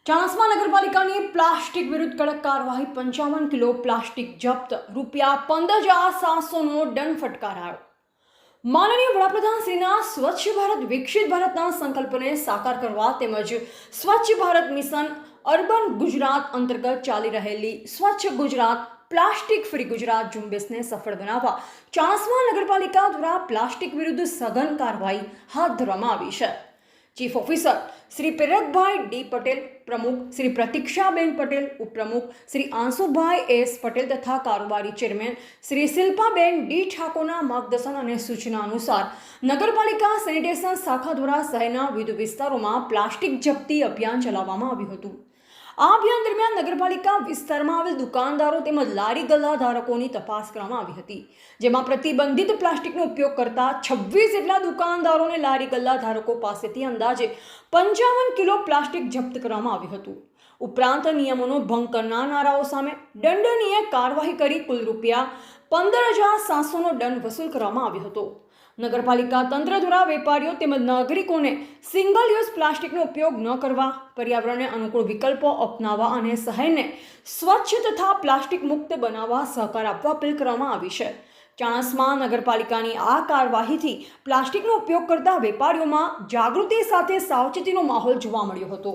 ચાણસ્મા નગરપાલિકાની પ્લાસ્ટિક વિરુદ્ધ કડક કાર્યવાહી 55 કિલો પ્લાસ્ટિક જપ્ત ₹15,700નો દંડ ફટકારાયો। માનનીય વડાપ્રધાન શ્રીના સ્વચ્છ ભારત વિકસિત ભારતના સંકલ્પને સાકાર કરવા તેમજ સ્વચ્છ ભારત મિશન અર્બન ગુજરાત અંતર્ગત ચાલી રહેલી સ્વચ્છ ગુજરાત પ્લાસ્ટિક ફ્રી ગુજરાત ઝુંબેશને સફળ બનાવવા ચાણસ્મા નગરપાલિકા દ્વારા પ્લાસ્ટિક વિરુદ્ધ સઘન કાર્યવાહી હાથ ધરવામાં આવી છે। Chief officer Shri Prerakbhai D Patel, प्रमुख श्री प्रतीक्षाबेन पटेल, उपप्रमुख श्री आंसुभाई एस पटेल तथा कारोबारी चेरमेन श्री शिल्पाबेन डी ठाकोरना मार्गदर्शन और सूचना अनुसार नगरपालिका सेनिटेशन शाखा द्वारा शहरना विविध विस्तारों में प्लास्टिक जप्ती अभियान चलाववामां आव्युं हतुं। आ अभियान दरमियान नगरपालिका विस्तारमां आवेल दुकानदारो तेमज लारी गल्ला धारकोनी तपास करवामां आवी हती, जेमां प्रतिबंधित प्लास्टिकनो उपयोग करता 26 जेटला दुकानदारोने लारी गल्ला धारको पासेथी अंदाजे 55 किलो प्लास्टिक जप्त करवामां आव्युं हतुं। उपरांत नियमोनो भंग करनाराओ सामे दंडनीय कार्यवाही करी कुल ₹15,700नो दंड वसूल करवामां आव्यो हतो। नगरपालिका तंत्र द्वारा वेपारीओ तेमज नागरिकोने सिंगल यूज प्लास्टिकनो उपयोग न करवा, पर्यावरणने अनुकूल विकल्पो अपनावा अने शहेरने स्वच्छ तथा प्लास्टिक मुक्त बनाववा सहकार आपवा अपील करवामां आवी छे। चाणस्मा नगरपालिकानी आ कार्यवाहीथी प्लास्टिकनो उपयोग करता वेपारीओमां जागृति साथे सावचेतीनो माहोल जोवा मळ्यो हतो।